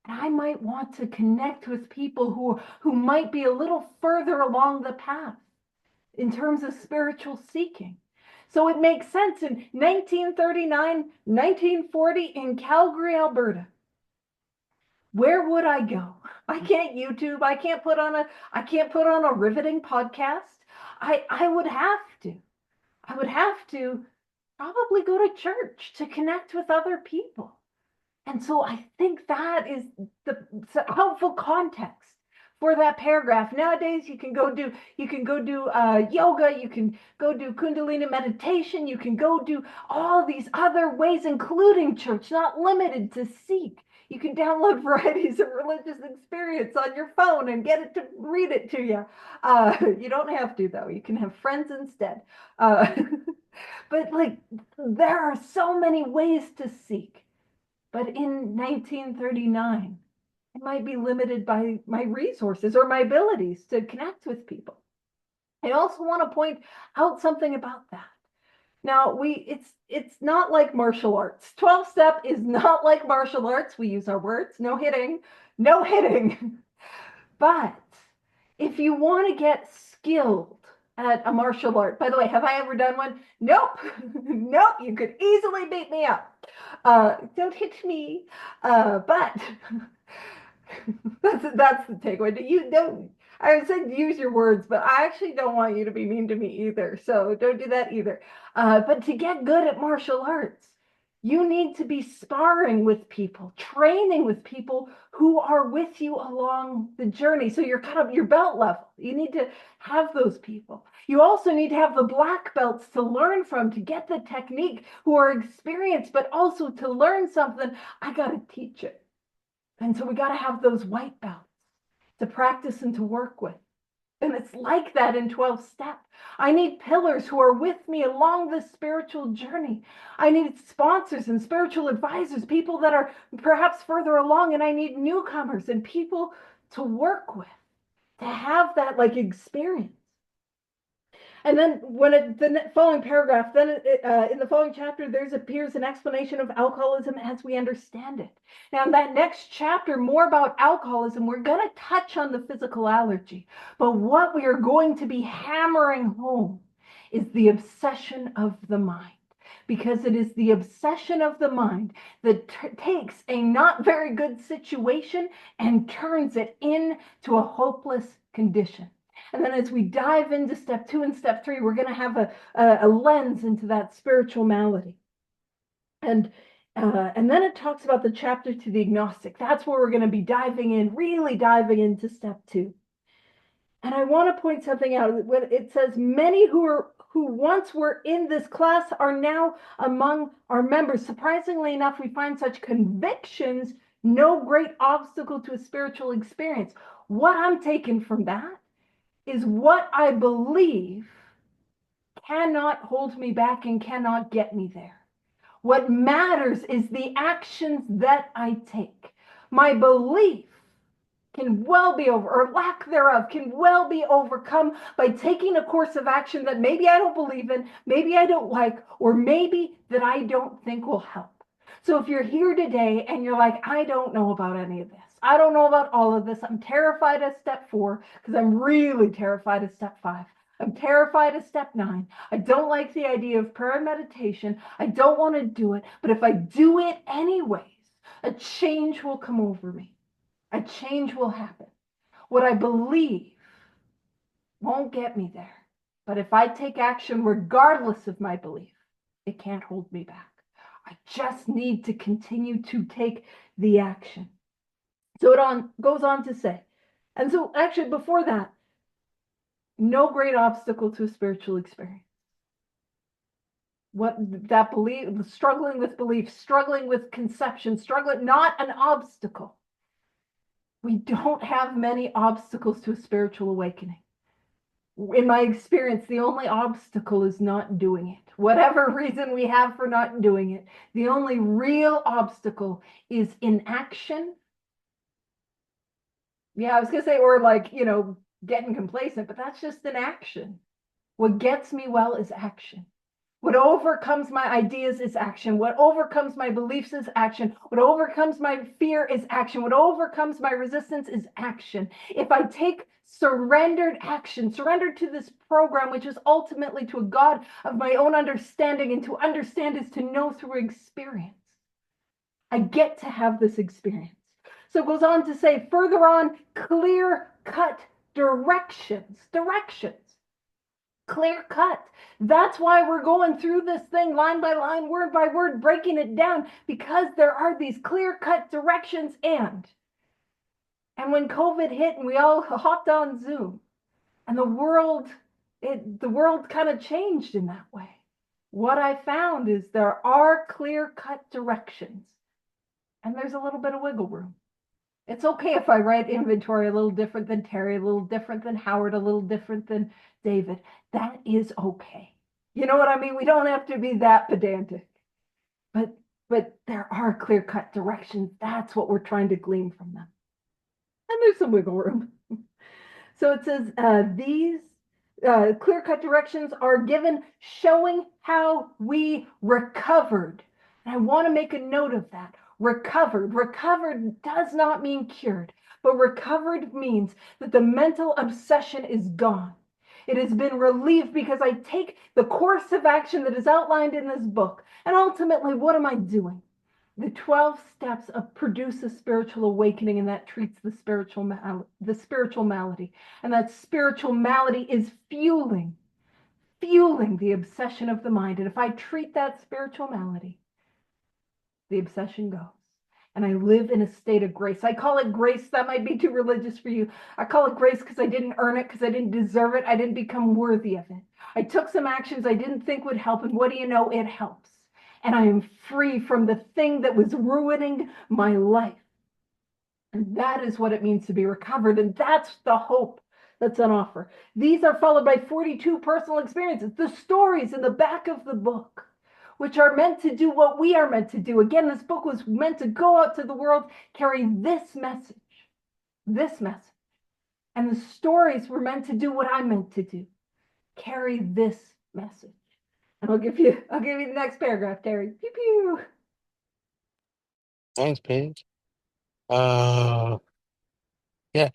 And I might want to connect with people who might be a little further along the path in terms of spiritual seeking. So it makes sense in 1939, 1940 in Calgary, Alberta. Where would I go? I can't YouTube. I can't put on a riveting podcast. I would have to. I would have to probably go to church to connect with other people. And so I think that is the helpful context for that paragraph. Nowadays, you can go do yoga, you can go do Kundalini meditation, you can go do all these other ways, including church, not limited to Seek. You can download Varieties of Religious Experience on your phone and get it to read it to you. You don't have to, though. You can have friends instead. But like, there are so many ways to seek. But in 1939, I might be limited by my resources or my abilities to connect with people. I also want to point out something about that. Now, it's not like martial arts. 12 step is not like martial arts. We use our words, no hitting, no hitting. But if you want to get skilled at a martial art, by the way, have I ever done one? Nope. Nope. You could easily beat me up. Don't hit me. But that's the takeaway. You don't. I said use your words, but I actually don't want you to be mean to me either. So don't do that either. But to get good at martial arts, you need to be sparring with people, training with people who are with you along the journey. So you're kind of your belt level. You need to have those people. You also need to have the black belts to learn from, to get the technique, who are experienced, but also to learn something. I got to teach it. And so we got to have those white belts to practice and to work with. And it's like that in 12 step. I need pillars who are with me along this spiritual journey. I need sponsors and spiritual advisors, people that are perhaps further along, and I need newcomers and people to work with, to have that like experience. And then the following paragraph, then in the following chapter, there's appears an explanation of alcoholism as we understand it. Now, in that next chapter, more about alcoholism, we're going to touch on the physical allergy. But what we are going to be hammering home is the obsession of the mind. Because it is the obsession of the mind that takes a not very good situation and turns it into a hopeless condition. And then as we dive into step 2 and step 3, we're going to have a lens into that spiritual malady. And then it talks about the chapter to the agnostic. That's where we're going to be diving in, really diving into step 2. And I want to point something out. When it says many who once were in this class are now among our members. Surprisingly enough, we find such convictions no great obstacle to a spiritual experience. What I'm taking from that is what I believe cannot hold me back and cannot get me there. What matters is the actions that I take. My belief can well be over, or lack thereof, can well be overcome by taking a course of action that maybe I don't believe in, maybe I don't like, or maybe that I don't think will help. So if you're here today and you're like, I don't know about any of this, I don't know about all of this, I'm terrified of step 4 because I'm really terrified of step 5. I'm terrified of step 9. I don't like the idea of prayer and meditation. I don't want to do it. But if I do it anyways, a change will come over me. A change will happen. What I believe won't get me there. But if I take action regardless of my belief, it can't hold me back. I just need to continue to take the action. So it goes on to say, and so actually before that, no great obstacle to a spiritual experience. What that belief, struggling with belief, struggling with conception, struggling, not an obstacle. We don't have many obstacles to a spiritual awakening. In my experience, the only obstacle is not doing it. Whatever reason we have for not doing it, the only real obstacle is inaction. Yeah, I was going to say, or like, getting complacent, but that's just inaction. What gets me well is action. What overcomes my ideas is action. What overcomes my beliefs is action. What overcomes my fear is action. What overcomes my resistance is action. If I take surrendered action, surrendered to this program, which is ultimately to a God of my own understanding, and to understand is to know through experience. I get to have this experience. So it goes on to say, further on, clear cut directions, clear cut. That's why we're going through this thing line by line, word by word, breaking it down, because there are these clear cut directions. And when COVID hit and we all hopped on Zoom, and the world kind of changed in that way. What I found is there are clear cut directions, and there's a little bit of wiggle room. It's okay if I write inventory a little different than Terry, a little different than Howard, a little different than David. That is okay. You know what I mean? We don't have to be that pedantic. But there are clear-cut directions. That's what we're trying to glean from them. And there's some wiggle room. So it says these clear-cut directions are given showing how we recovered. And I want to make a note of that. Recovered. Recovered does not mean cured, but recovered means that the mental obsession is gone. It has been relieved because I take the course of action that is outlined in this book. And ultimately, what am I doing? The 12 steps of produce a spiritual awakening, and that treats the spiritual malady. And that spiritual malady is fueling the obsession of the mind. And if I treat that spiritual malady, the obsession goes. And I live in a state of grace. I call it grace. That might be too religious for you. I call it grace because I didn't earn it, because I didn't deserve it. I didn't become worthy of it. I took some actions I didn't think would help, and what do you know? It helps. And I am free from the thing that was ruining my life. And that is what it means to be recovered. And that's the hope that's on offer. These are followed by 42 personal experiences, the stories in the back of the book, which are meant to do what we are meant to do. Again, this book was meant to go out to the world, carry this message. And the stories were meant to do what I'm meant to do, carry this message. And I'll give you the next paragraph, Terry. Pew pew. Thanks, Paige. Uh, yeah.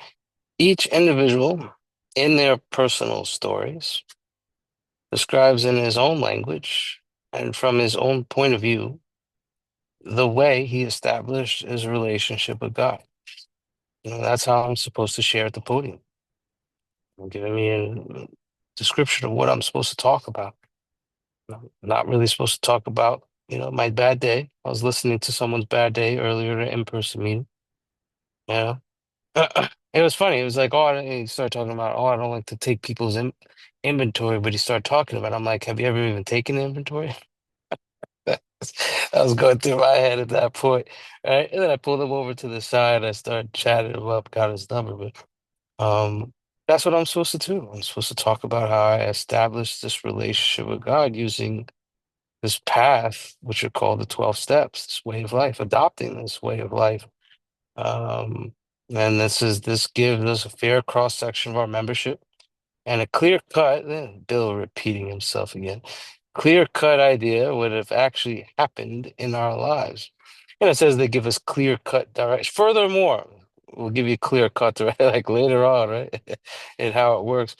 Each individual in their personal stories describes in his own language and from his own point of view the way he established his relationship with God. That's how I'm supposed to share at the podium. Giving me a description of what I'm supposed to talk about. I'm not really supposed to talk about, my bad day. I was listening to someone's bad day earlier at an in-person meeting. You know, it was funny. It was like, he started talking about, I don't like to take people's inventory, but he started talking about, I'm like, have you ever even taken inventory? That was going through my head at that point, right? And then I pulled him over to the side. I started chatting him up, got his number, but that's what I'm supposed to do. I'm supposed to talk about how I established this relationship with God using this path, which are called the 12 steps, this way of life, adopting this way of life. Um, and this gives us a fair cross section of our membership and a clear cut, Bill repeating himself again, clear cut idea would have actually happened in our lives. And it says they give us clear cut direction. Furthermore, we'll give you clear cut like later on, right? And how it works.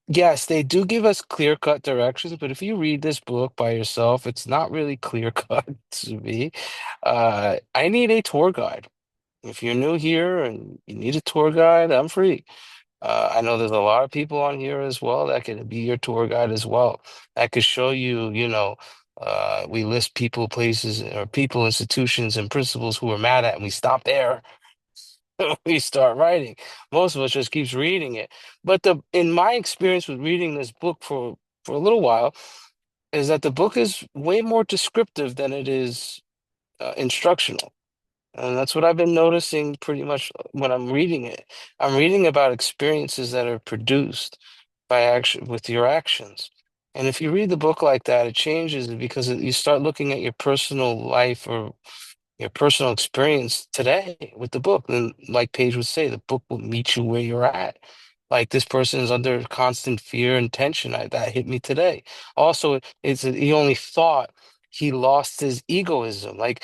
Yes, they do give us clear cut directions, but if you read this book by yourself, it's not really clear cut to me. I need a tour guide. If you're new here and you need a tour guide, I'm free. I know there's a lot of people on here as well that could be your tour guide as well. That could show you, we list people, places, or people, institutions, and principles who we're mad at, and we stop there. We start writing. Most of us just keeps reading it. But in my experience with reading this book for a little while, is that the book is way more descriptive than it is instructional. And that's what I've been noticing pretty much when I'm reading it. I'm reading about experiences that are produced by action with your actions. And if you read the book like that, it changes because you start looking at your personal life or your personal experience today with the book. And like Paige would say, the book will meet you where you're at. Like this person is under constant fear and tension. That hit me today. Also, he only thought he lost his egoism. Like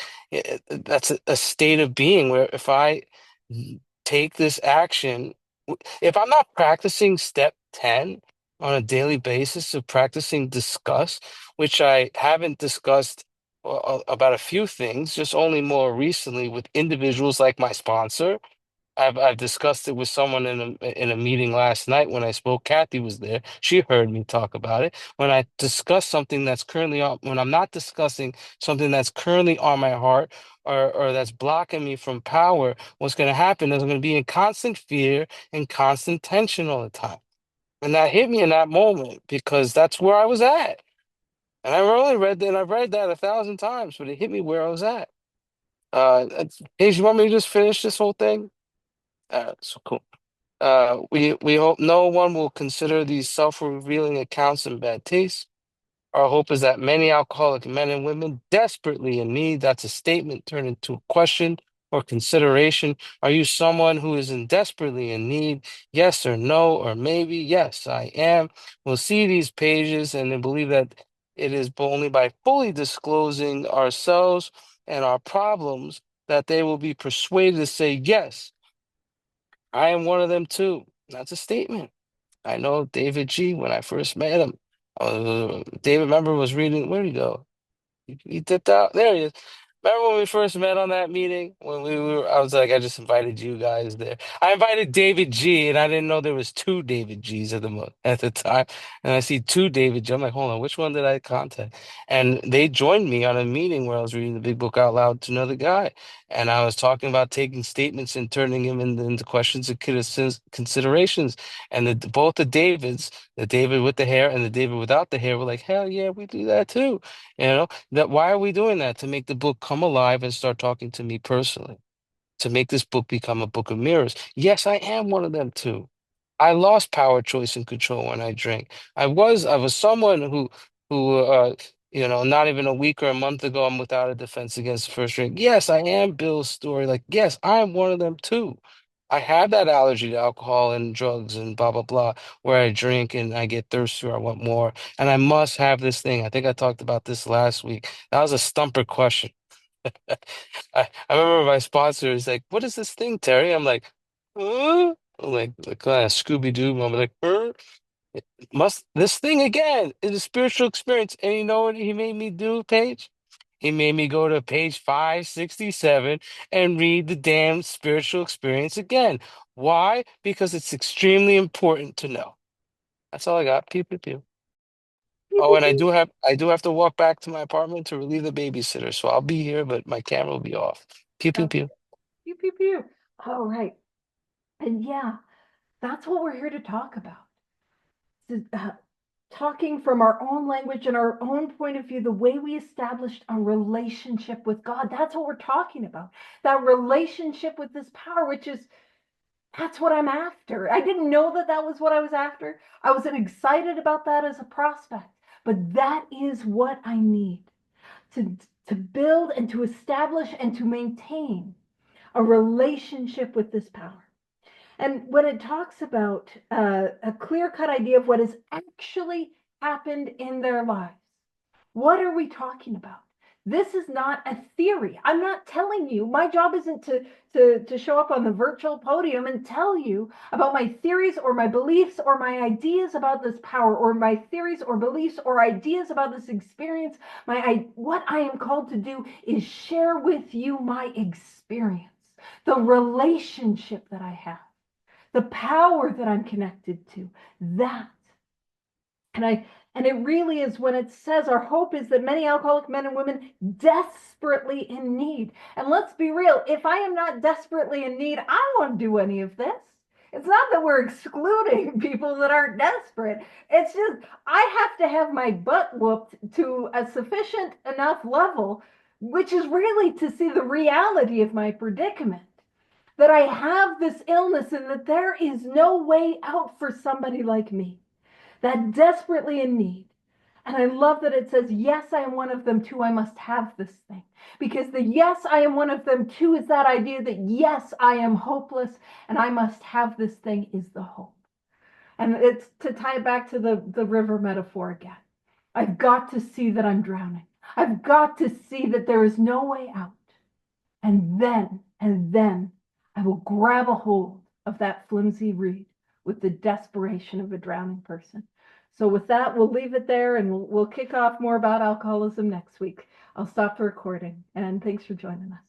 that's a state of being where if I take this action, if I'm not practicing step 10 on a daily basis of practicing discuss, which I haven't discussed about a few things, just only more recently with individuals like my sponsor. I've discussed it with someone in a meeting last night when I spoke. Kathy was there. She heard me talk about it. When I discuss something that's currently on, when I'm not discussing something that's currently on my heart or that's blocking me from power, what's going to happen is I'm going to be in constant fear and constant tension all the time. And that hit me in that moment because that's where I was at. And I've read that 1,000 times, but it hit me where I was at. Paige, you want me to just finish this whole thing? So cool. We hope no one will consider these self-revealing accounts in bad taste. Our hope is that many alcoholic men and women desperately in need, that's a statement turned into a question or consideration. Are you someone who is desperately in need? Yes or no, or maybe, yes, I am. We'll see these pages and then believe that it is only by fully disclosing ourselves and our problems that they will be persuaded to say, yes, I am one of them too. That's a statement. I know David G. When I first met him, David, remember, was reading. Where'd he go? He dipped out. There he is. Remember when we first met on that meeting? When we were, I was like, I just invited you guys there. I invited David G, and I didn't know there was two David G's at the time. And I see two David G. I'm like, hold on, which one did I contact? And they joined me on a meeting where I was reading the big book out loud to another guy, and I was talking about taking statements and turning them into questions and considerations. And both the Davids, the David with the hair and the David without the hair, were like, hell yeah, we do that too. You know, that why are we doing that? To make the book come alive and start talking to me personally, to make this book become a book of mirrors. Yes, I am one of them too. I lost power, choice, and control when I drank. I was someone who, not even a week or a month ago, I'm without a defense against the first drink. Yes, I am Bill's story. Like, yes, I am one of them too. I have that allergy to alcohol and drugs and blah, blah, blah, where I drink and I get thirsty or I want more. And I must have this thing. I think I talked about this last week. That was a stumper question. I remember my sponsor is like, "What is this thing, Terry?" I'm like, "Huh?" I'm like kind of Scooby-Doo moment, like, "Huh?" Must this thing again is a spiritual experience. And you know what he made me do, Paige? He made me go to page 567 and read the damn spiritual experience again. Why? Because it's extremely important to know. That's all I got. Pew pew pew. Pew, Oh, pew, and pew. I do have to walk back to my apartment to relieve the babysitter, so I'll be here, but my camera will be off. Pew pew Okay. pew. Pew, pew, pew. All right. And yeah, that's what we're here to talk about. Talking from our own language and our own point of view, the way we established a relationship with God. That's what we're talking about. That relationship with this power, which is, that's what I'm after. I didn't know that that was what I was after. I wasn't excited about that as a prospect, but that is what I need to, to build and to establish and to maintain a relationship with this power. And when it talks about a clear cut idea of what has actually happened in their lives, what are we talking about? This is not a theory. I'm not telling you. My job isn't to show up on the virtual podium and tell you about my theories or my beliefs or my ideas about this power or my theories or beliefs or ideas about this experience. What I am called to do is share with you my experience, the relationship that I have, the power that I'm connected to. That and I and it really is when it says our hope is that many alcoholic men and women desperately in need. And let's be real, if I am not desperately in need, I won't do any of this. It's not that we're excluding people that aren't desperate. It's just I have to have my butt whooped to a sufficient enough level, which is really to see the reality of my predicament. That I have this illness and that there is no way out for somebody like me that desperately in need. And I love that it says, yes, I am one of them too. I must have this thing. Because the yes, I am one of them too is that idea that yes, I am hopeless and I must have this thing is the hope. And it's to tie it back to the river metaphor again. I've got to see that I'm drowning. I've got to see that there is no way out. And then I will grab a hold of that flimsy reed with the desperation of a drowning person. So with that, we'll leave it there, and we'll kick off more about alcoholism next week. I'll stop the recording, and thanks for joining us.